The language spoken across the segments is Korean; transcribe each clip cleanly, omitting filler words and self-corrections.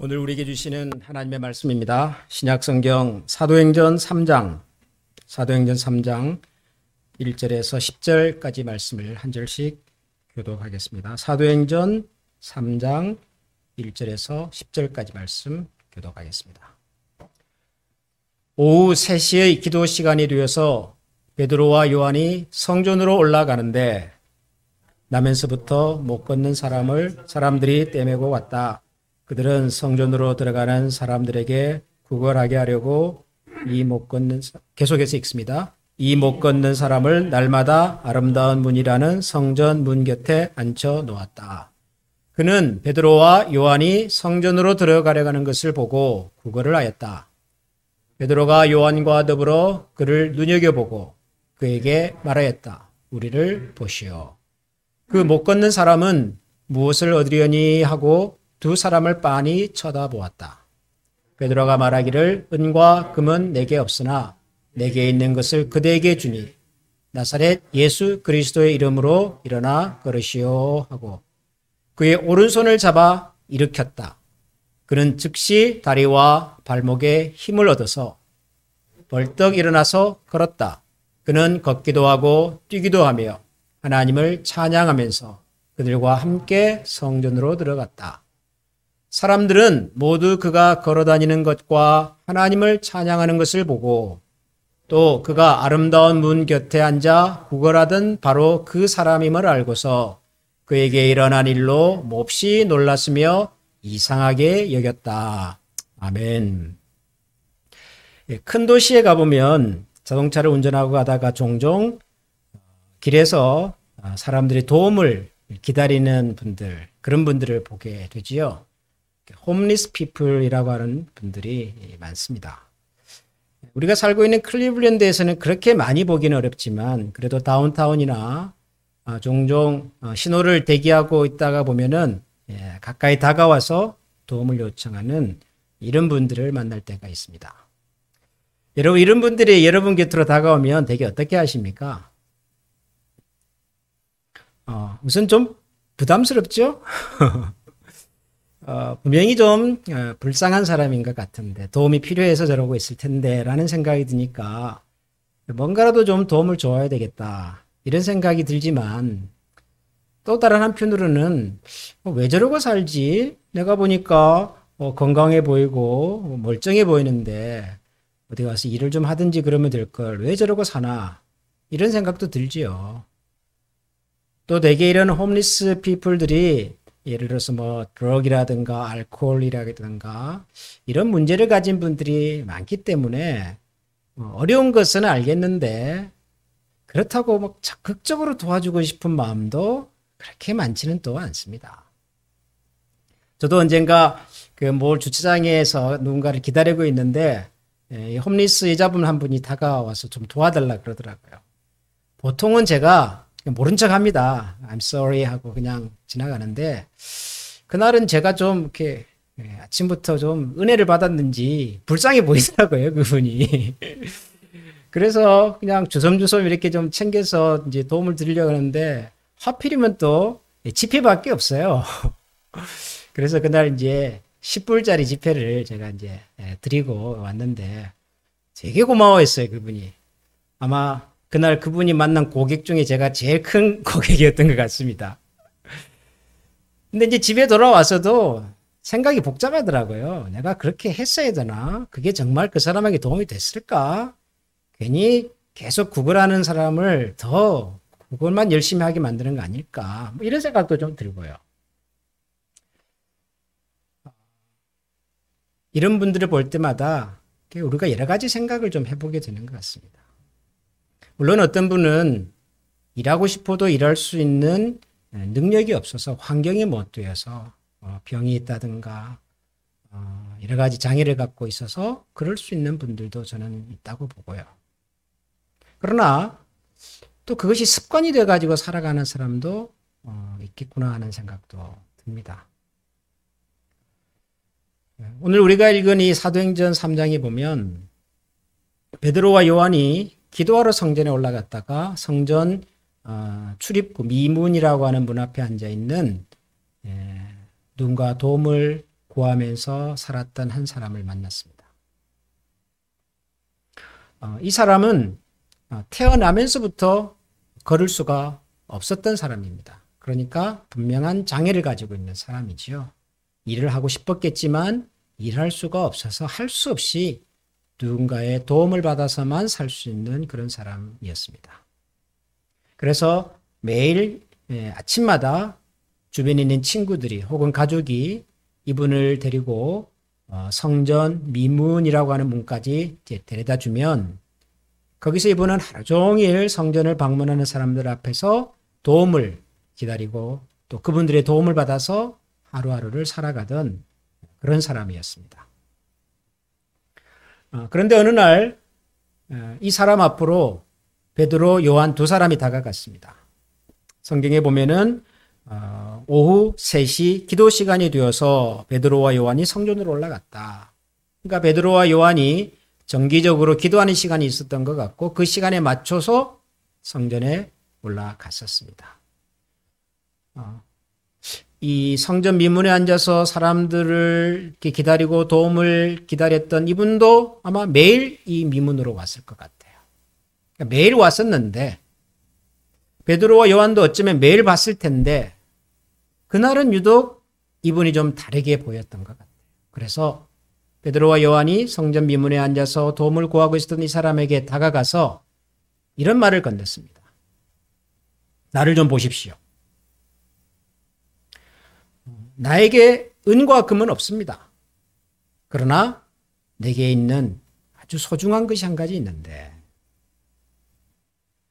오늘 우리에게 주시는 하나님의 말씀입니다. 신약성경 사도행전 3장 1절에서 10절까지 말씀을 한 절씩 교독하겠습니다. 사도행전 3장 1절에서 10절까지 말씀 교독하겠습니다. 오후 3시의 기도 시간이 되어서 베드로와 요한이 성전으로 올라가는데 나면서부터 못 걷는 사람들이 떼매고 왔다. 그들은 성전으로 들어가는 사람들에게 구걸하게 하려고 계속해서 읽습니다. 이 못 걷는 사람을 날마다 아름다운 문이라는 성전 문 곁에 앉혀 놓았다. 그는 베드로와 요한이 성전으로 들어가려 하는 것을 보고 구걸을 하였다. 베드로가 요한과 더불어 그를 눈여겨보고 그에게 말하였다. 우리를 보시오. 그 못 걷는 사람은 무엇을 얻으려니 하고 두 사람을 빤히 쳐다보았다. 베드로가 말하기를 은과 금은 내게 없으나 내게 있는 것을 그대에게 주니 나사렛 예수 그리스도의 이름으로 일어나 걸으시오 하고 그의 오른손을 잡아 일으켰다. 그는 즉시 다리와 발목에 힘을 얻어서 벌떡 일어나서 걸었다. 그는 걷기도 하고 뛰기도 하며 하나님을 찬양하면서 그들과 함께 성전으로 들어갔다. 사람들은 모두 그가 걸어다니는 것과 하나님을 찬양하는 것을 보고 또 그가 아름다운 문 곁에 앉아 구걸하던 바로 그 사람임을 알고서 그에게 일어난 일로 몹시 놀랐으며 이상하게 여겼다. 아멘. 큰 도시에 가보면 자동차를 운전하고 가다가 종종 길에서 사람들이 도움을 기다리는 분들, 그런 분들을 보게 되지요. 홈리스 피플이라고 하는 분들이 많습니다. 우리가 살고 있는 클리블랜드에서는 그렇게 많이 보기는 어렵지만 그래도 다운타운이나 종종 신호를 대기하고 있다가 보면은 가까이 다가와서 도움을 요청하는 이런 분들을 만날 때가 있습니다. 여러분, 이런 분들이 여러분 곁으로 다가오면 되게 어떻게 하십니까? 우선 좀 부담스럽죠? 분명히 좀 불쌍한 사람인 것 같은데 도움이 필요해서 저러고 있을 텐데 라는 생각이 드니까 뭔가라도 좀 도움을 줘야 되겠다 이런 생각이 들지만 또 다른 한편으로는 왜 저러고 살지? 내가 보니까 건강해 보이고 멀쩡해 보이는데 어디 가서 일을 좀 하든지 그러면 될 걸 왜 저러고 사나 이런 생각도 들지요. 또 대개 이런 홈리스 피플들이 예를 들어서 드럭이라든가 알코올이라든가 이런 문제를 가진 분들이 많기 때문에 어려운 것은 알겠는데 그렇다고 적극적으로 도와주고 싶은 마음도 그렇게 많지는 또 않습니다. 저도 언젠가 그 몰 주차장에서 누군가를 기다리고 있는데 홈리스 여자분 한 분이 다가와서 좀 도와달라 그러더라고요. 보통은 제가 모른 척 합니다. I'm sorry 하고 그냥 지나가는데 그날은 제가 좀 이렇게 아침부터 좀 은혜를 받았는지 불쌍해 보이더라고요, 그분이. 그래서 그냥 주섬주섬 이렇게 좀 챙겨서 이제 도움을 드리려고 하는데 하필이면 또 지폐밖에 없어요. 그래서 그날 이제 10불짜리 지폐를 제가 이제 드리고 왔는데 되게 고마워했어요, 그분이. 아마 그날 그분이 만난 고객 중에 제가 제일 큰 고객이었던 것 같습니다. 근데 이제 집에 돌아와서도 생각이 복잡하더라고요. 내가 그렇게 했어야 되나? 그게 정말 그 사람에게 도움이 됐을까? 괜히 계속 구걸하는 사람을 더 그것만 열심히 하게 만드는 거 아닐까? 이런 생각도 좀 들고요. 이런 분들을 볼 때마다 우리가 여러 가지 생각을 좀 해보게 되는 것 같습니다. 물론 어떤 분은 일하고 싶어도 일할 수 있는 능력이 없어서 환경이 못 되어서 병이 있다든가 여러 가지 장애를 갖고 있어서 그럴 수 있는 분들도 저는 있다고 보고요. 그러나 또 그것이 습관이 돼가지고 살아가는 사람도 있겠구나 하는 생각도 듭니다. 오늘 우리가 읽은 이 사도행전 3장에 보면 베드로와 요한이 기도하러 성전에 올라갔다가 성전 출입구 미문이라고 하는 문 앞에 앉아 있는 누군가 도움을 구하면서 살았던 한 사람을 만났습니다. 이 사람은 태어나면서부터 걸을 수가 없었던 사람입니다. 그러니까 분명한 장애를 가지고 있는 사람이지요. 일을 하고 싶었겠지만 일할 수가 없어서 할 수 없이 누군가의 도움을 받아서만 살 수 있는 그런 사람이었습니다. 그래서 매일 아침마다 주변에 있는 친구들이 혹은 가족이 이분을 데리고 성전 미문이라고 하는 문까지 데려다 주면 거기서 이분은 하루 종일 성전을 방문하는 사람들 앞에서 도움을 기다리고 또 그분들의 도움을 받아서 하루하루를 살아가던 그런 사람이었습니다. 그런데 어느 날 이 사람 앞으로 베드로, 요한 두 사람이 다가갔습니다. 성경에 보면은 오후 3시 기도 시간이 되어서 베드로와 요한이 성전으로 올라갔다. 그러니까 베드로와 요한이 정기적으로 기도하는 시간이 있었던 것 같고 그 시간에 맞춰서 성전에 올라갔었습니다. 이 성전 미문에 앉아서 사람들을 이렇게 기다리고 도움을 기다렸던 이분도 아마 매일 이 미문으로 왔을 것 같아요. 그러니까 매일 왔었는데 베드로와 요한도 어쩌면 매일 봤을 텐데 그날은 유독 이분이 좀 다르게 보였던 것 같아요. 그래서 베드로와 요한이 성전 미문에 앉아서 도움을 구하고 있었던 이 사람에게 다가가서 이런 말을 건넸습니다. 나를 좀 보십시오. 나에게 은과 금은 없습니다. 그러나 내게 있는 아주 소중한 것이 한 가지 있는데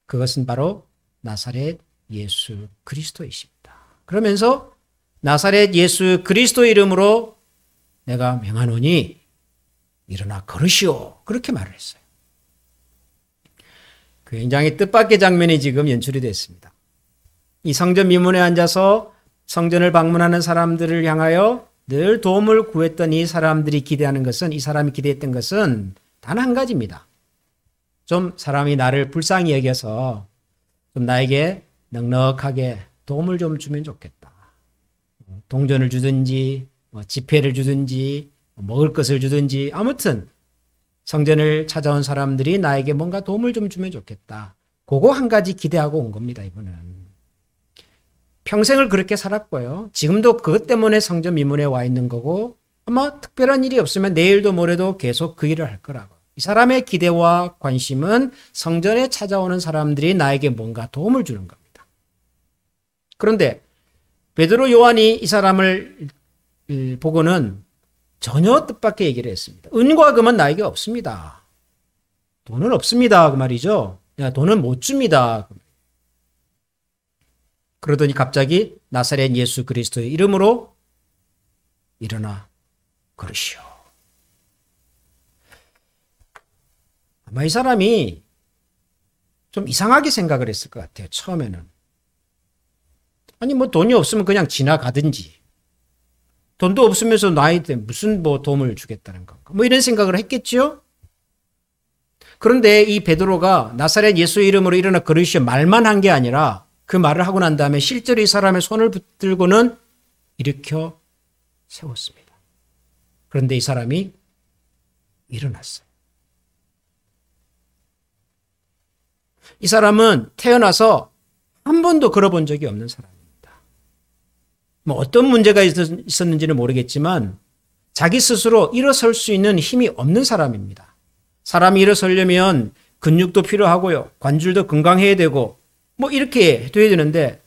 그것은 바로 나사렛 예수 그리스도이십니다. 그러면서 나사렛 예수 그리스도 이름으로 내가 명하노니 일어나 걸으시오. 그렇게 말을 했어요. 굉장히 뜻밖의 장면이 지금 연출이 됐습니다. 이 성전 미문에 앉아서 성전을 방문하는 사람들을 향하여 늘 도움을 구했던 이 사람들이 기대하는 것은, 이 사람이 기대했던 것은 단 한 가지입니다. 좀 사람이 나를 불쌍히 여겨서 좀 나에게 넉넉하게 도움을 좀 주면 좋겠다. 동전을 주든지 지폐를 주든지 먹을 것을 주든지 아무튼 성전을 찾아온 사람들이 나에게 뭔가 도움을 좀 주면 좋겠다. 그거 한 가지 기대하고 온 겁니다. 이분은. 평생을 그렇게 살았고요. 지금도 그것 때문에 성전 미문에 와 있는 거고 아마 특별한 일이 없으면 내일도 모레도 계속 그 일을 할 거라고. 이 사람의 기대와 관심은 성전에 찾아오는 사람들이 나에게 뭔가 도움을 주는 겁니다. 그런데 베드로, 요한이 이 사람을 보고는 전혀 뜻밖의 얘기를 했습니다. 은과 금은 나에게 없습니다. 돈은 없습니다. 그 말이죠. 돈은 못 줍니다. 그러더니 갑자기 나사렛 예수 그리스도의 이름으로 일어나 걸으시오. 아마 이 사람이 좀 이상하게 생각을 했을 것 같아요. 처음에는. 아니 뭐 돈이 없으면 그냥 지나가든지 돈도 없으면서 나한테 무슨 뭐 도움을 주겠다는 건가. 뭐 이런 생각을 했겠지요. 그런데 이 베드로가 나사렛 예수 이름으로 일어나 걸으시오 말만 한 게 아니라 그 말을 하고 난 다음에 실제로 이 사람의 손을 붙들고는 일으켜 세웠습니다. 그런데 이 사람이 일어났어요. 이 사람은 태어나서 한 번도 걸어본 적이 없는 사람입니다. 뭐 어떤 문제가 있었는지는 모르겠지만 자기 스스로 일어설 수 있는 힘이 없는 사람입니다. 사람이 일어서려면 근육도 필요하고요. 관절도 건강해야 되고 뭐 이렇게 돼야 되는데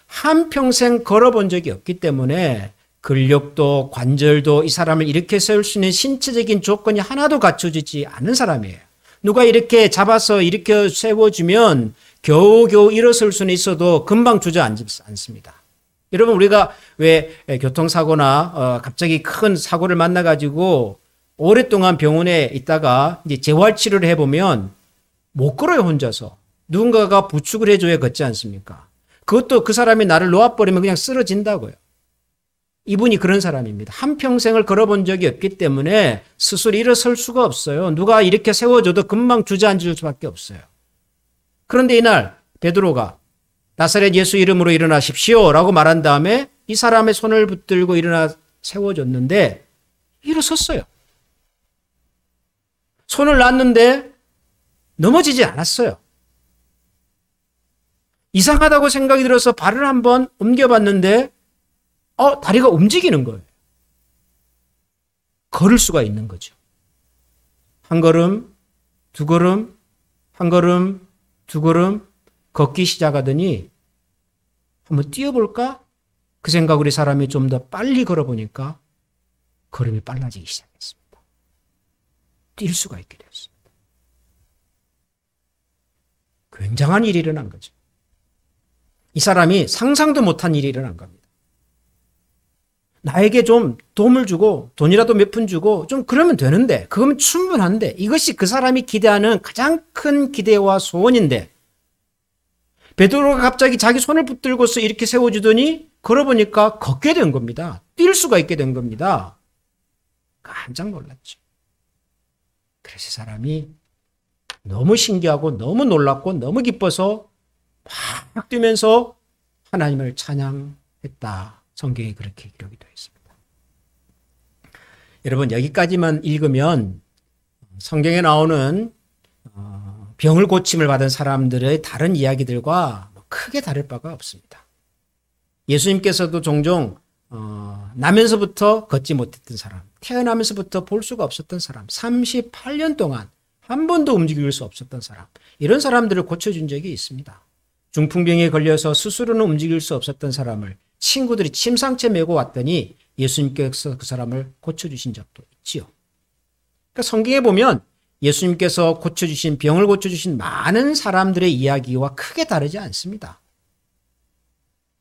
한평생 걸어본 적이 없기 때문에 근력도 관절도 이 사람을 일으켜 세울 수 있는 신체적인 조건이 하나도 갖춰지지 않은 사람이에요. 누가 이렇게 잡아서 일으켜 세워주면 겨우겨우 일어설 수는 있어도 금방 주저앉습니다. 여러분 우리가 왜 교통사고나 갑자기 큰 사고를 만나가지고 오랫동안 병원에 있다가 이제 재활치료를 해보면 못 걸어요 혼자서. 누군가가 부축을 해줘야 걷지 않습니까? 그것도 그 사람이 나를 놓아버리면 그냥 쓰러진다고요. 이분이 그런 사람입니다. 한평생을 걸어본 적이 없기 때문에 스스로 일어설 수가 없어요. 누가 이렇게 세워줘도 금방 주저앉을 수밖에 없어요. 그런데 이날 베드로가 나사렛 예수 이름으로 일어나십시오 라고 말한 다음에 이 사람의 손을 붙들고 일어나 세워줬는데 일어섰어요. 손을 놨는데 넘어지지 않았어요. 이상하다고 생각이 들어서 발을 한번 옮겨봤는데 다리가 움직이는 거예요. 걸을 수가 있는 거죠. 한 걸음, 두 걸음, 한 걸음, 두 걸음 걷기 시작하더니 한번 뛰어볼까? 그 생각으로 사람이 좀 더 빨리 걸어보니까 걸음이 빨라지기 시작했습니다. 뛸 수가 있게 되었습니다. 굉장한 일이 일어난 거죠. 이 사람이 상상도 못한 일이 일어난 겁니다. 나에게 좀 도움을 주고 돈이라도 몇 푼 주고 좀 그러면 되는데 그거면 충분한데 이것이 그 사람이 기대하는 가장 큰 기대와 소원인데 베드로가 갑자기 자기 손을 붙들고서 이렇게 세워주더니 걸어보니까 걷게 된 겁니다. 뛸 수가 있게 된 겁니다. 깜짝 놀랐죠. 그래서 사람이 너무 신기하고 너무 놀랐고 너무 기뻐서 막 뛰면서 하나님을 찬양했다. 성경에 그렇게 기록이 되어 있습니다. 여러분 여기까지만 읽으면 성경에 나오는 병을 고침을 받은 사람들의 다른 이야기들과 크게 다를 바가 없습니다. 예수님께서도 종종 나면서부터 걷지 못했던 사람, 태어나면서부터 볼 수가 없었던 사람, 38년 동안 한 번도 움직일 수 없었던 사람, 이런 사람들을 고쳐준 적이 있습니다. 중풍병에 걸려서 스스로는 움직일 수 없었던 사람을 친구들이 침상채 메고 왔더니 예수님께서 그 사람을 고쳐주신 적도 있지요. 그러니까 성경에 보면 예수님께서 고쳐주신 병을 고쳐주신 많은 사람들의 이야기와 크게 다르지 않습니다.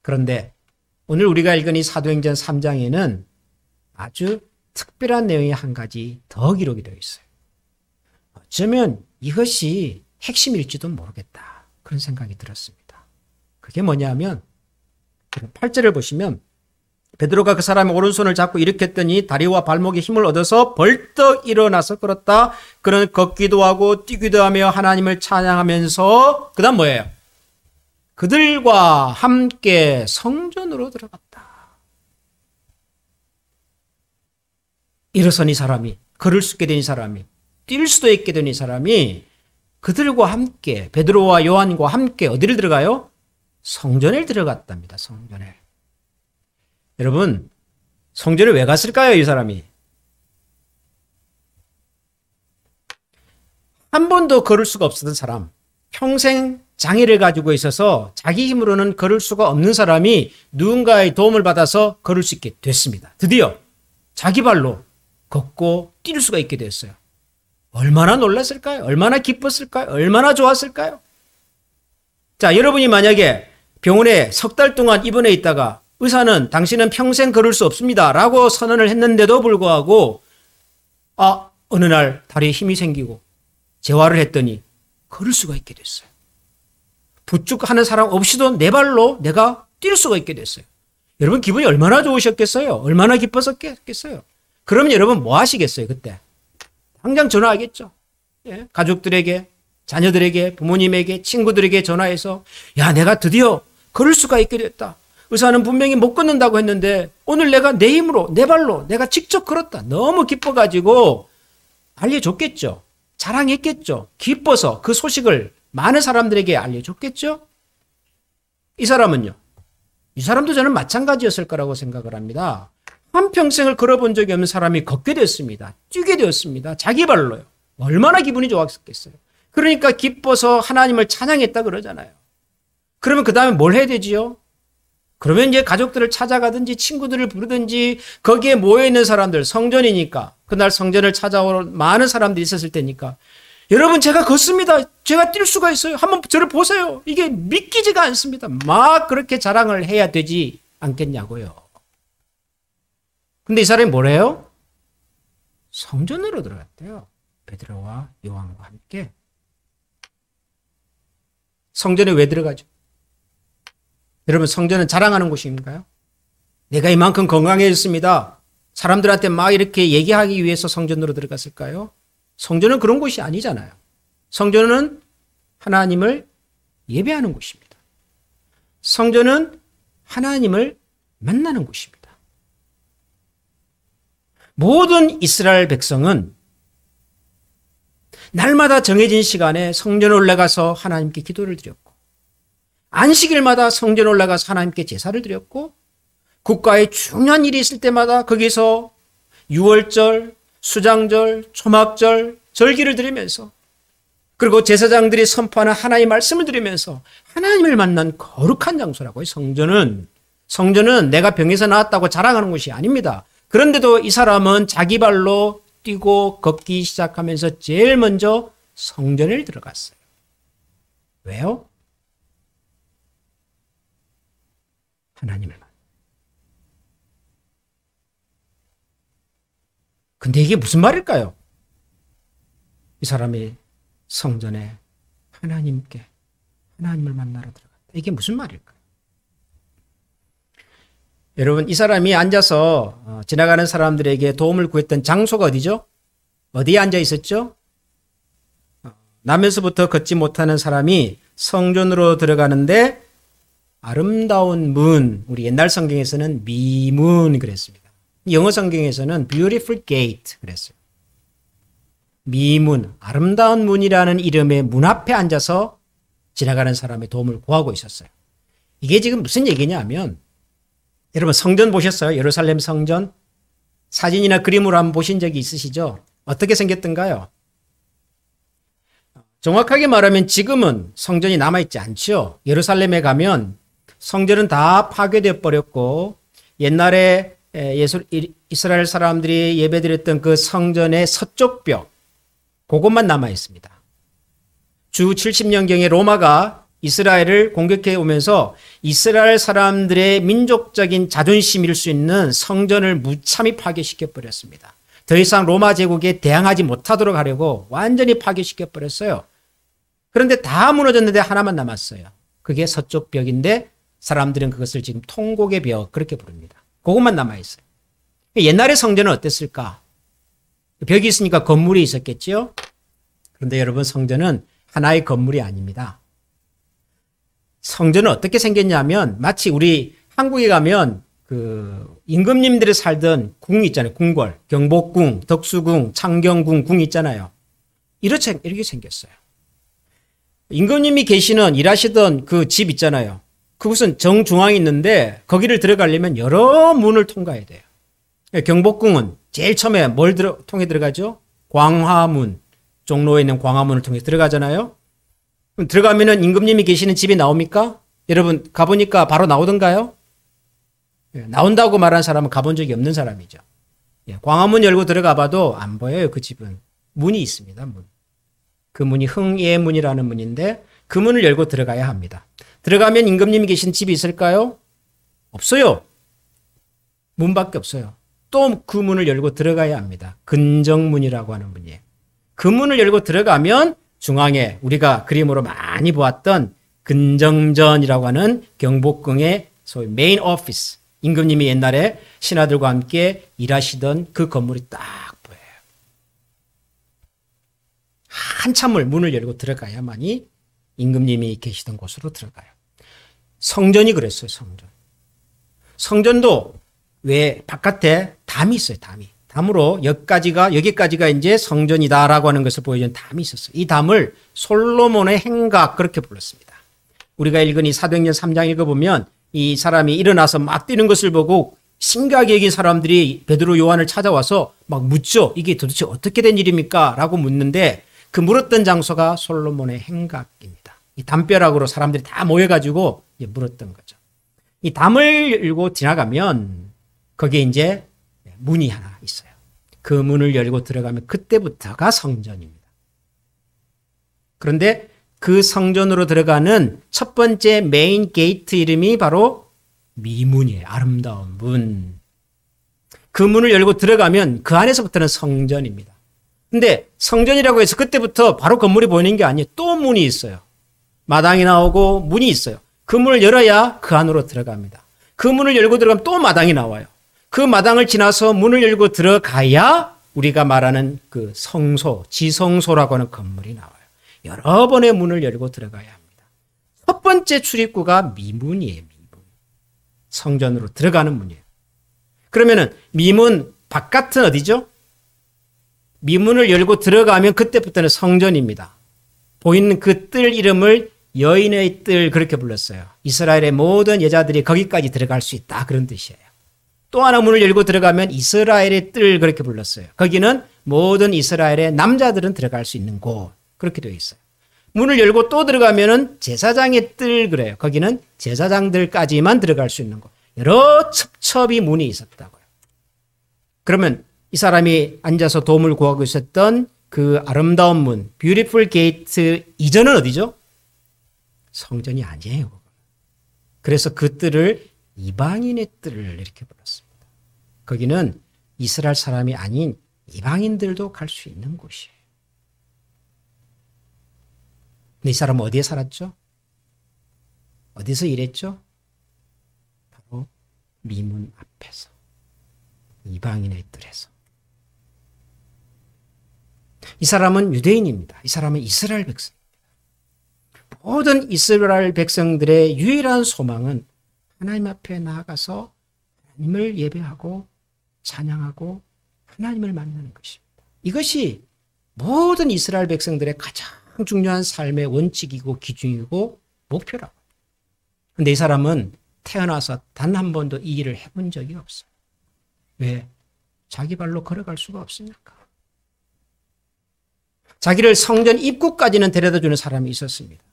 그런데 오늘 우리가 읽은 이 사도행전 3장에는 아주 특별한 내용이 한 가지 더 기록이 되어 있어요. 어쩌면 이것이 핵심일지도 모르겠다. 그런 생각이 들었습니다. 그게 뭐냐면 8절을 보시면 베드로가 그 사람의 오른손을 잡고 일으켰더니 다리와 발목에 힘을 얻어서 벌떡 일어나서 걸었다. 그는 걷기도 하고 뛰기도 하며 하나님을 찬양하면서 그다음 뭐예요? 그들과 함께 성전으로 들어갔다. 일어선 이 사람이, 걸을 수 있게 된 이 사람이, 뛸 수도 있게 된 이 사람이 그들과 함께, 베드로와 요한과 함께 어디를 들어가요? 성전에 들어갔답니다. 성전에. 여러분, 성전에 왜 갔을까요, 이 사람이? 한 번도 걸을 수가 없었던 사람, 평생 장애를 가지고 있어서 자기 힘으로는 걸을 수가 없는 사람이 누군가의 도움을 받아서 걸을 수 있게 됐습니다. 드디어 자기 발로 걷고 뛸 수가 있게 됐어요. 얼마나 놀랐을까요? 얼마나 기뻤을까요? 얼마나 좋았을까요? 자, 여러분이 만약에 병원에 석 달 동안 입원해 있다가 의사는 당신은 평생 걸을 수 없습니다 라고 선언을 했는데도 불구하고 어느 날 다리에 힘이 생기고 재활을 했더니 걸을 수가 있게 됐어요. 부축하는 사람 없이도 내 발로 내가 뛸 수가 있게 됐어요. 여러분 기분이 얼마나 좋으셨겠어요? 얼마나 기뻤었겠어요? 그러면 여러분 뭐 하시겠어요 그때? 당장 전화하겠죠. 예? 가족들에게, 자녀들에게, 부모님에게, 친구들에게 전화해서 야 내가 드디어 걸을 수가 있게 됐다. 의사는 분명히 못 걷는다고 했는데 오늘 내가 내 힘으로 내 발로 내가 직접 걸었다. 너무 기뻐가지고 알려줬겠죠. 자랑했겠죠. 기뻐서 그 소식을 많은 사람들에게 알려줬겠죠. 이 사람은요. 이 사람도 저는 마찬가지였을 거라고 생각을 합니다. 한평생을 걸어본 적이 없는 사람이 걷게 됐습니다. 뛰게 되었습니다. 자기 발로요. 얼마나 기분이 좋았겠어요. 그러니까 기뻐서 하나님을 찬양했다 그러잖아요. 그러면 그 다음에 뭘 해야 되지요? 그러면 이제 가족들을 찾아가든지 친구들을 부르든지 거기에 모여있는 사람들, 성전이니까 그날 성전을 찾아오는 많은 사람들이 있었을 테니까 여러분 제가 걷습니다. 제가 뛸 수가 있어요. 한번 저를 보세요. 이게 믿기지가 않습니다. 막 그렇게 자랑을 해야 되지 않겠냐고요. 근데 이 사람이 뭐래요? 성전으로 들어갔대요. 베드로와 요한과 함께. 성전에 왜 들어가죠? 여러분 성전은 자랑하는 곳인가요? 내가 이만큼 건강해졌습니다. 사람들한테 막 이렇게 얘기하기 위해서 성전으로 들어갔을까요? 성전은 그런 곳이 아니잖아요. 성전은 하나님을 예배하는 곳입니다. 성전은 하나님을 만나는 곳입니다. 모든 이스라엘 백성은 날마다 정해진 시간에 성전에 올라가서 하나님께 기도를 드렸고, 안식일마다 성전에 올라가서 하나님께 제사를 드렸고, 국가에 중요한 일이 있을 때마다 거기서 유월절, 수장절, 초막절, 절기를 드리면서, 그리고 제사장들이 선포하는 하나님의 말씀을 드리면서 하나님을 만난 거룩한 장소라고요. 성전은 내가 병에서 나왔다고 자랑하는 곳이 아닙니다. 그런데도 이 사람은 자기 발로 뛰고 걷기 시작하면서 제일 먼저 성전에 들어갔어요. 왜요? 하나님을 만나. 근데 이게 무슨 말일까요? 이 사람이 성전에 하나님을 만나러 들어갔다. 이게 무슨 말일까요? 여러분, 이 사람이 앉아서 지나가는 사람들에게 도움을 구했던 장소가 어디죠? 어디에 앉아 있었죠? 남에서부터 걷지 못하는 사람이 성전으로 들어가는데 아름다운 문, 우리 옛날 성경에서는 미문 그랬습니다. 영어 성경에서는 beautiful gate 그랬어요. 미문, 아름다운 문이라는 이름의 문 앞에 앉아서 지나가는 사람의 도움을 구하고 있었어요. 이게 지금 무슨 얘기냐 하면, 여러분 성전 보셨어요? 예루살렘 성전? 사진이나 그림으로 한번 보신 적이 있으시죠? 어떻게 생겼던가요? 정확하게 말하면 지금은 성전이 남아있지 않죠. 예루살렘에 가면 성전은 다 파괴되어 버렸고, 옛날에 이스라엘 사람들이 예배드렸던 그 성전의 서쪽 벽, 그것만 남아 있습니다. 주 70년경에 로마가 이스라엘을 공격해 오면서 이스라엘 사람들의 민족적인 자존심일 수 있는 성전을 무참히 파괴시켜 버렸습니다. 더 이상 로마 제국에 대항하지 못하도록 하려고 완전히 파괴시켜 버렸어요. 그런데 다 무너졌는데 하나만 남았어요. 그게 서쪽 벽인데 사람들은 그것을 지금 통곡의 벽 그렇게 부릅니다. 그것만 남아 있어요. 옛날의 성전은 어땠을까? 벽이 있으니까 건물이 있었겠죠. 그런데 여러분, 성전은 하나의 건물이 아닙니다. 성전은 어떻게 생겼냐면 마치 우리 한국에 가면 그 임금님들이 살던 궁 있잖아요. 궁궐, 경복궁, 덕수궁, 창경궁 궁 있잖아요. 이렇게 생겼어요. 임금님이 계시는 일하시던 그 집 있잖아요. 그곳은 정중앙에 있는데 거기를 들어가려면 여러 문을 통과해야 돼요. 경복궁은 제일 처음에 뭘 통해 들어가죠? 광화문, 종로에 있는 광화문을 통해 들어가잖아요. 그럼 들어가면은 임금님이 계시는 집이 나옵니까? 여러분 가보니까 바로 나오던가요? 나온다고 말하는 사람은 가본 적이 없는 사람이죠. 광화문 열고 들어가 봐도 안 보여요. 그 집은. 문이 있습니다. 문. 그 문이 흥예문이라는 문인데 그 문을 열고 들어가야 합니다. 들어가면 임금님이 계신 집이 있을까요? 없어요. 문밖에 없어요. 또 그 문을 열고 들어가야 합니다. 근정문이라고 하는 문이에요. 그 문을 열고 들어가면 중앙에 우리가 그림으로 많이 보았던 근정전이라고 하는 경복궁의 소위 메인 오피스, 임금님이 옛날에 신하들과 함께 일하시던 그 건물이 딱 보여요. 한참을 문을 열고 들어가야만이 임금님이 계시던 곳으로 들어가요. 성전이 그랬어요. 성전도 왜 바깥에 담이 있어요. 담으로 여기까지가 이제 성전이다라고 하는 것을 보여주는 담이 있었어요. 이 담을 솔로몬의 행각 그렇게 불렀습니다. 우리가 읽은 이 사도행전 3장 읽어보면 이 사람이 일어나서 막 뛰는 것을 보고 신기하게 여긴 사람들이 베드로 요한을 찾아와서 막 묻죠. 이게 도대체 어떻게 된 일입니까? 라고 묻는데 그 물었던 장소가 솔로몬의 행각입니다. 이 담벼락으로 사람들이 다 모여가지고 이제 물었던 거죠. 이 담을 열고 지나가면 거기에 이제 문이 하나 있어요. 그 문을 열고 들어가면 그때부터가 성전입니다. 그런데 그 성전으로 들어가는 첫 번째 메인 게이트 이름이 바로 미문이에요. 아름다운 문. 그 문을 열고 들어가면 그 안에서부터는 성전입니다. 근데 성전이라고 해서 그때부터 바로 건물이 보이는 게 아니에요. 또 문이 있어요. 마당이 나오고 문이 있어요. 그 문을 열어야 그 안으로 들어갑니다. 그 문을 열고 들어가면 또 마당이 나와요. 그 마당을 지나서 문을 열고 들어가야 우리가 말하는 그 성소, 지성소라고 하는 건물이 나와요. 여러 번의 문을 열고 들어가야 합니다. 첫 번째 출입구가 미문이에요. 미문. 성전으로 들어가는 문이에요. 그러면은 미문 바깥은 어디죠? 미문을 열고 들어가면 그때부터는 성전입니다. 보이는 그 뜰 이름을 여인의 뜰 그렇게 불렀어요. 이스라엘의 모든 여자들이 거기까지 들어갈 수 있다 그런 뜻이에요. 또 하나 문을 열고 들어가면 이스라엘의 뜰 그렇게 불렀어요. 거기는 모든 이스라엘의 남자들은 들어갈 수 있는 곳 그렇게 되어 있어요. 문을 열고 또 들어가면은 제사장의 뜰 그래요. 거기는 제사장들까지만 들어갈 수 있는 곳. 여러 첩첩이 문이 있었다고요. 그러면 이 사람이 앉아서 도움을 구하고 있었던 그 아름다운 문, 뷰티풀 게이트 이전은 어디죠? 성전이 아니에요. 그래서 그 뜰을 이방인의 뜰을 이렇게 불렀습니다. 거기는 이스라엘 사람이 아닌 이방인들도 갈 수 있는 곳이에요. 근데 이 사람은 어디에 살았죠? 어디서 일했죠? 바로 미문 앞에서. 이방인의 뜰에서. 이 사람은 유대인입니다. 이 사람은 이스라엘 백성입니다. 모든 이스라엘 백성들의 유일한 소망은 하나님 앞에 나아가서 하나님을 예배하고 찬양하고 하나님을 만나는 것입니다. 이것이 모든 이스라엘 백성들의 가장 중요한 삶의 원칙이고 기준이고 목표라고. 그런데 이 사람은 태어나서 단 한 번도 이 일을 해본 적이 없어요. 왜? 자기 발로 걸어갈 수가 없으니까. 자기를 성전 입구까지는 데려다주는 사람이 있었습니다.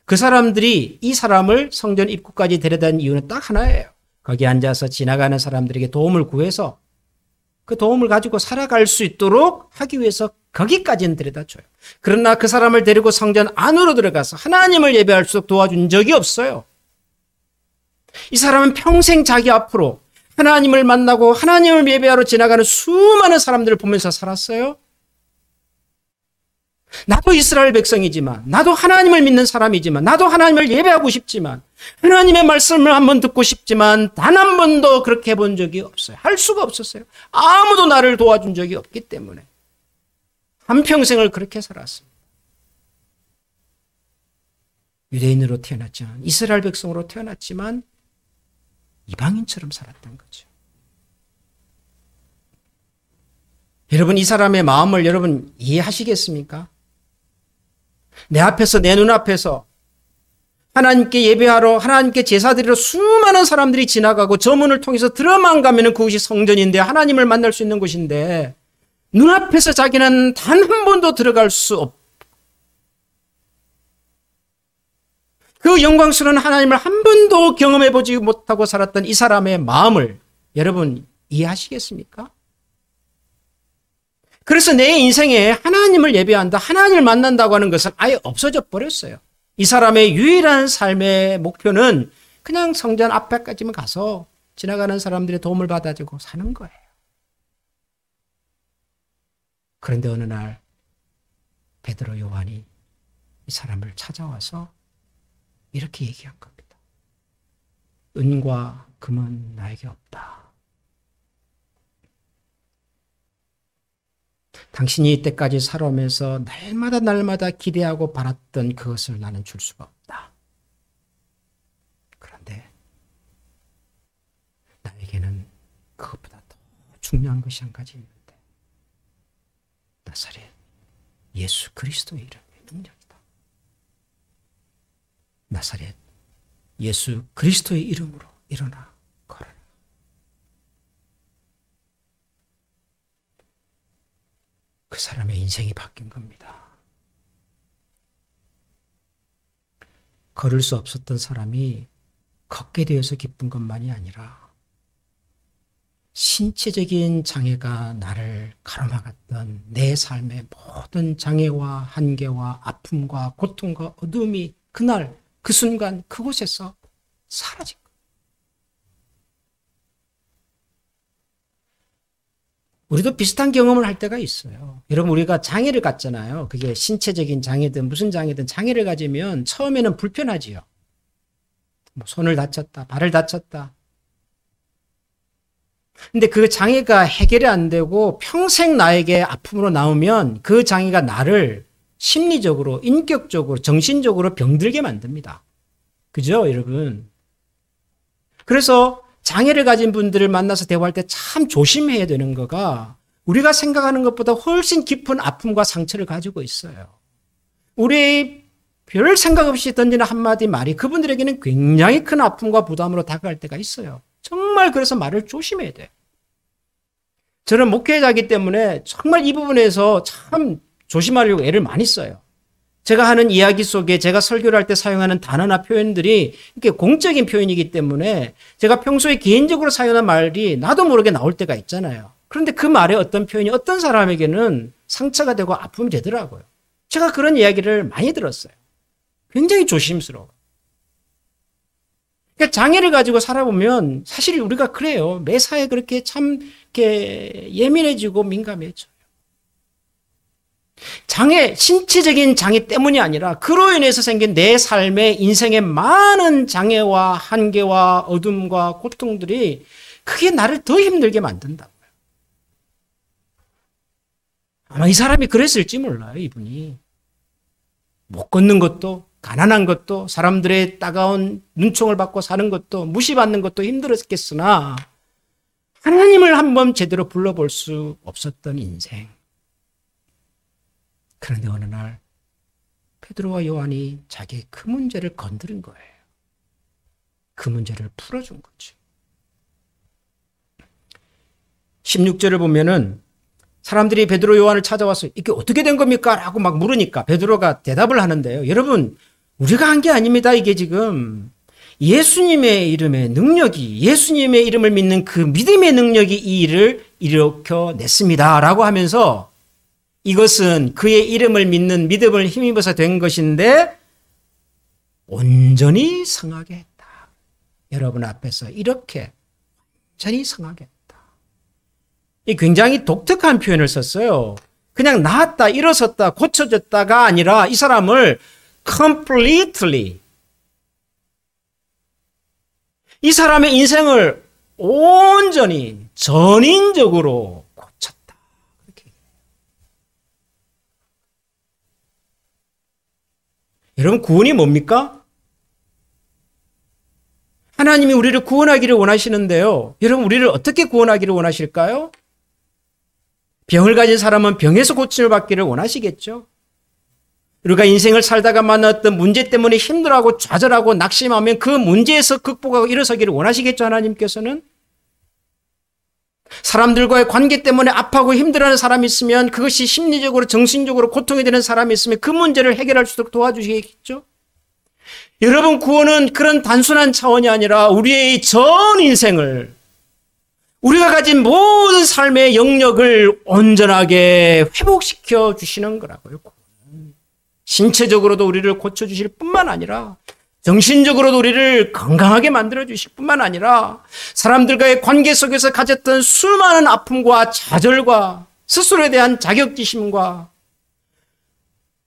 그 사람들이 이 사람을 성전 입구까지 데려다는 이유는 딱 하나예요. 거기 앉아서 지나가는 사람들에게 도움을 구해서 그 도움을 가지고 살아갈 수 있도록 하기 위해서 거기까지는 데려다줘요. 그러나 그 사람을 데리고 성전 안으로 들어가서 하나님을 예배할 수 있도록 도와준 적이 없어요. 이 사람은 평생 자기 앞으로 하나님을 만나고 하나님을 예배하러 지나가는 수많은 사람들을 보면서 살았어요. 나도 이스라엘 백성이지만, 나도 하나님을 믿는 사람이지만, 나도 하나님을 예배하고 싶지만, 하나님의 말씀을 한번 듣고 싶지만 단 한 번도 그렇게 해본 적이 없어요. 할 수가 없었어요. 아무도 나를 도와준 적이 없기 때문에 한평생을 그렇게 살았습니다. 유대인으로 태어났지만, 이스라엘 백성으로 태어났지만 이방인처럼 살았던 거죠. 여러분, 이 사람의 마음을 여러분 이해하시겠습니까? 내 앞에서, 내 눈앞에서 하나님께 예배하러, 하나님께 제사드리러 수많은 사람들이 지나가고 저 문을 통해서 들어만 가면 그곳이 성전인데, 하나님을 만날 수 있는 곳인데, 눈앞에서 자기는 단 한 번도 들어갈 수 없고 그 영광스러운 하나님을 한 번도 경험해보지 못하고 살았던 이 사람의 마음을 여러분 이해하시겠습니까? 그래서 내 인생에 하나님을 예배한다, 하나님을 만난다고 하는 것은 아예 없어져 버렸어요. 이 사람의 유일한 삶의 목표는 그냥 성전 앞에까지만 가서 지나가는 사람들의 도움을 받아주고 사는 거예요. 그런데 어느 날 베드로 요한이 이 사람을 찾아와서 이렇게 얘기한 겁니다. 은과 금은 나에게 없다. 당신이 이때까지 살아오면서 날마다 기대하고 바랐던 그것을 나는 줄 수가 없다. 그런데 나에게는 그것보다 더 중요한 것이 한 가지 있는데, 나사렛 예수 그리스도의 이름의 능력이다. 나사렛 예수 그리스도의 이름으로 일어나 걸어라. 그 사람의 인생이 바뀐 겁니다. 걸을 수 없었던 사람이 걷게 되어서 기쁜 것만이 아니라 신체적인 장애가 나를 가로막았던 내 삶의 모든 장애와 한계와 아픔과 고통과 어둠이 그날 그 순간 그곳에서 사라진 거예요. 우리도 비슷한 경험을 할 때가 있어요. 여러분, 우리가 장애를 갖잖아요. 그게 신체적인 장애든 무슨 장애든 장애를 가지면 처음에는 불편하지요. 뭐 손을 다쳤다, 발을 다쳤다. 근데 그 장애가 해결이 안 되고 평생 나에게 아픔으로 나오면 그 장애가 나를 심리적으로, 인격적으로, 정신적으로 병들게 만듭니다. 그죠, 여러분? 그래서 장애를 가진 분들을 만나서 대화할 때 참 조심해야 되는 거가 우리가 생각하는 것보다 훨씬 깊은 아픔과 상처를 가지고 있어요. 우리 별 생각 없이 던지는 한마디 말이 그분들에게는 굉장히 큰 아픔과 부담으로 다가갈 때가 있어요. 정말 그래서 말을 조심해야 돼요. 저는 목회자이기 때문에 정말 이 부분에서 참 조심하려고 애를 많이 써요. 제가 하는 이야기 속에 제가 설교를 할 때 사용하는 단어나 표현들이 이렇게 공적인 표현이기 때문에 제가 평소에 개인적으로 사용하는 말이 나도 모르게 나올 때가 있잖아요. 그런데 그 말의 어떤 표현이 어떤 사람에게는 상처가 되고 아픔이 되더라고요. 제가 그런 이야기를 많이 들었어요. 굉장히 조심스러워. 그러니까 장애를 가지고 살아보면 사실 우리가 그래요. 매사에 그렇게 참 이렇게 예민해지고 민감해져요. 장애, 신체적인 장애 때문이 아니라 그로 인해서 생긴 내 삶의 인생의 많은 장애와 한계와 어둠과 고통들이 그게 나를 더 힘들게 만든다고요. 아마 이 사람이 그랬을지 몰라요, 이분이. 못 걷는 것도, 가난한 것도, 사람들의 따가운 눈총을 받고 사는 것도, 무시받는 것도 힘들었겠으나 하나님을 한번 제대로 불러볼 수 없었던 인생. 그런데 어느 날 베드로와 요한이 자기의 그 문제를 건드린 거예요. 그 문제를 풀어준 거죠. 16절을 보면은 사람들이 베드로 요한을 찾아와서 이게 어떻게 된 겁니까? 라고 막 물으니까 베드로가 대답을 하는데요. 여러분, 우리가 한 게 아닙니다. 이게 지금 예수님의 이름의 능력이, 예수님의 이름을 믿는 그 믿음의 능력이 이 일을 일으켜냈습니다. 라고 하면서 이것은 그의 이름을 믿는 믿음을 힘입어서 된 것인데 온전히 성하게 했다. 여러분 앞에서 이렇게 온전히 성하게 했다. 이 굉장히 독특한 표현을 썼어요. 그냥 나았다, 일어섰다, 고쳐졌다가 아니라 이 사람을 completely, 이 사람의 인생을 온전히 전인적으로 고쳤다. 그렇게. 여러분, 구원이 뭡니까? 하나님이 우리를 구원하기를 원하시는데요. 여러분, 우리를 어떻게 구원하기를 원하실까요? 병을 가진 사람은 병에서 고침을 받기를 원하시겠죠. 우리가 인생을 살다가 만났던 문제 때문에 힘들어하고 좌절하고 낙심하면 그 문제에서 극복하고 일어서기를 원하시겠죠, 하나님께서는. 사람들과의 관계 때문에 아파하고 힘들어하는 사람이 있으면 그것이 심리적으로 정신적으로 고통이 되는 사람이 있으면 그 문제를 해결할 수 있도록 도와주시겠죠. 여러분, 구원은 그런 단순한 차원이 아니라 우리의 전 인생을, 우리가 가진 모든 삶의 영역을 온전하게 회복시켜 주시는 거라고요. 신체적으로도 우리를 고쳐주실 뿐만 아니라 정신적으로도 우리를 건강하게 만들어주실 뿐만 아니라 사람들과의 관계 속에서 가졌던 수많은 아픔과 좌절과 스스로에 대한 자격지심과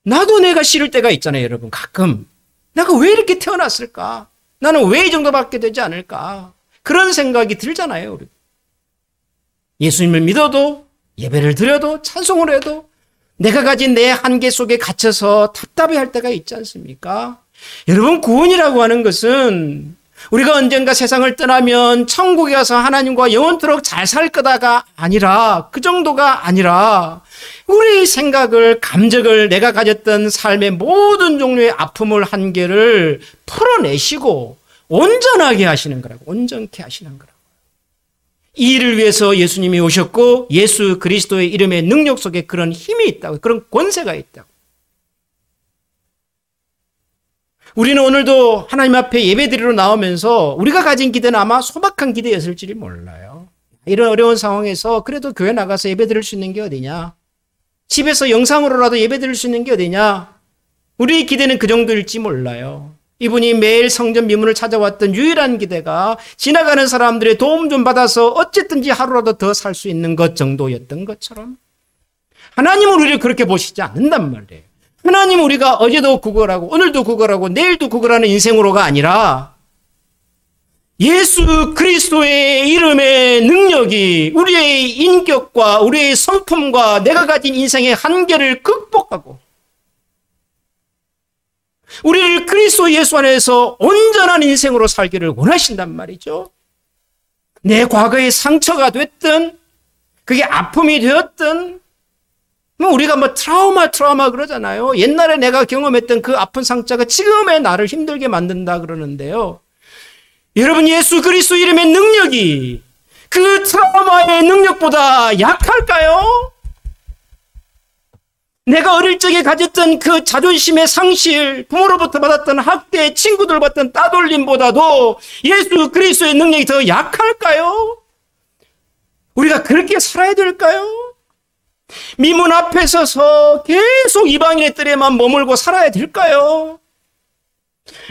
나도 내가 싫을 때가 있잖아요, 여러분. 가끔 내가 왜 이렇게 태어났을까? 나는 왜 이 정도밖에 되지 않을까? 그런 생각이 들잖아요, 우리. 예수님을 믿어도 예배를 드려도 찬송을 해도 내가 가진 내 한계 속에 갇혀서 답답해할 때가 있지 않습니까? 여러분, 구원이라고 하는 것은 우리가 언젠가 세상을 떠나면 천국에 가서 하나님과 영원토록 잘 살 거다가 아니라, 그 정도가 아니라 우리의 생각을, 감정을, 내가 가졌던 삶의 모든 종류의 아픔을, 한계를 풀어내시고 온전하게 하시는 거라고, 온전케 하시는 거라고. 이 일을 위해서 예수님이 오셨고 예수 그리스도의 이름의 능력 속에 그런 힘이 있다고, 그런 권세가 있다고. 우리는 오늘도 하나님 앞에 예배드리러 나오면서 우리가 가진 기대는 아마 소박한 기대였을지 몰라요. 이런 어려운 상황에서 그래도 교회 나가서 예배드릴 수 있는 게 어디냐? 집에서 영상으로라도 예배드릴 수 있는 게 어디냐? 우리의 기대는 그 정도일지 몰라요. 이분이 매일 성전 미문을 찾아왔던 유일한 기대가 지나가는 사람들의 도움 좀 받아서 어쨌든지 하루라도 더 살 수 있는 것 정도였던 것처럼 하나님은 우리를 그렇게 보시지 않는단 말이에요. 하나님은 우리가 어제도 그거라고 오늘도 그거라고 내일도 그거라는 인생으로가 아니라 예수 그리스도의 이름의 능력이 우리의 인격과 우리의 성품과 내가 가진 인생의 한계를 극복하고 우리를 그리스도 예수 안에서 온전한 인생으로 살기를 원하신단 말이죠. 내 과거의 상처가 됐든 그게 아픔이 되었든 우리가 트라우마 그러잖아요. 옛날에 내가 경험했던 그 아픈 상처가 지금의 나를 힘들게 만든다 그러는데요. 여러분, 예수 그리스도 이름의 능력이 그 트라우마의 능력보다 약할까요? 내가 어릴 적에 가졌던 그 자존심의 상실, 부모로부터 받았던 학대, 친구들 받던 따돌림보다도 예수 그리스도의 능력이 더 약할까요? 우리가 그렇게 살아야 될까요? 미문 앞에 서서 계속 이방인의 뜰에만 머물고 살아야 될까요?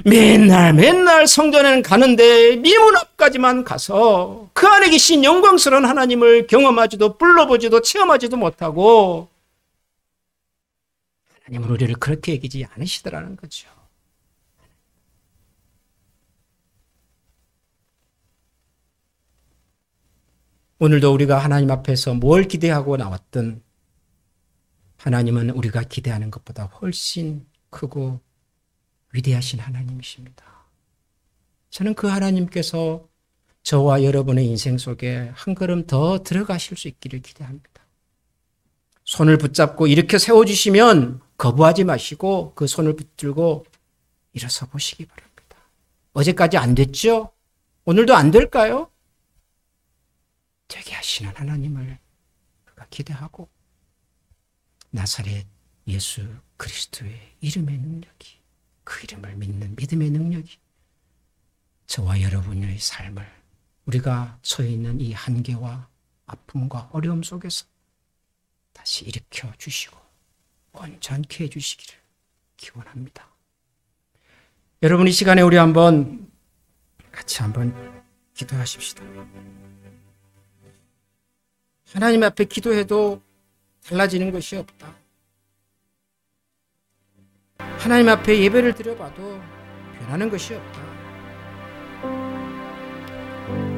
맨날 성전에는 가는데 미문 앞까지만 가서 그 안에 계신 영광스러운 하나님을 경험하지도 불러보지도 체험하지도 못하고 하나님은 우리를 그렇게 여기지 않으시더라는 거죠. 오늘도 우리가 하나님 앞에서 뭘 기대하고 나왔든 하나님은 우리가 기대하는 것보다 훨씬 크고 위대하신 하나님이십니다. 저는 그 하나님께서 저와 여러분의 인생 속에 한 걸음 더 들어가실 수 있기를 기대합니다. 손을 붙잡고 이렇게 세워주시면 거부하지 마시고 그 손을 붙들고 일어서 보시기 바랍니다. 어제까지 안 됐죠? 오늘도 안 될까요? 되게 하시는 하나님을 우리가 기대하고 나사렛 예수 그리스도의 이름의 능력이, 그 이름을 믿는 믿음의 능력이 저와 여러분의 삶을, 우리가 처해 있는 이 한계와 아픔과 어려움 속에서 다시 일으켜 주시고 온전케 해주시기를 기원합니다. 여러분, 이 시간에 우리 같이 한번 기도하십시다. 하나님 앞에 기도해도 달라지는 것이 없다. 하나님 앞에 예배를 드려봐도 변하는 것이 없다.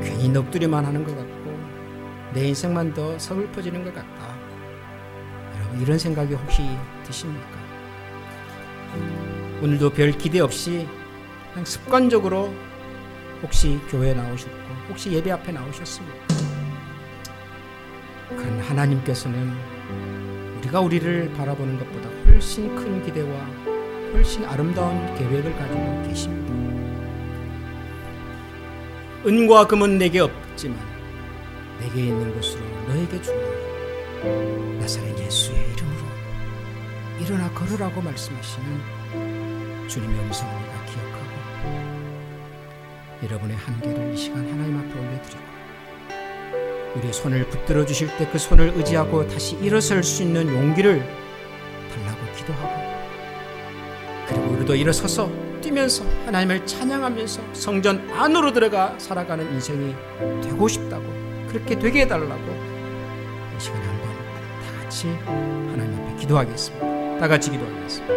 괜히 넋두리만 하는 것 같고 내 인생만 더 서글퍼지는 것 같다. 여러분, 이런 생각이 혹시 드십니까? 오늘도 별 기대 없이 그냥 습관적으로 혹시 교회에 나오셨고 혹시 예배 앞에 나오셨습니다. 그런 하나님께서는 우리가 우리를 바라보는 것보다 훨씬 큰 기대와 훨씬 아름다운 계획을 가지고 계십니다. 은과 금은 내게 없지만 내게 있는 것으로 너에게 주노니 나사렛 예수의 이름으로 일어나 걸으라고 말씀하시는 주님의 음성을 우리가 기억하고 여러분의 한계를 이 시간 하나님 앞에 올려드리고 우리의 손을 붙들어 주실 때 그 손을 의지하고 다시 일어설 수 있는 용기를 달라고 기도하고, 그리고 우리도 일어서서 뛰면서 하나님을 찬양하면서 성전 안으로 들어가 살아가는 인생이 되고 싶다고, 그렇게 되게 해달라고 이 시간에 한번 다 같이 하나님 앞에 기도하겠습니다. 다 같이 기도하겠습니다.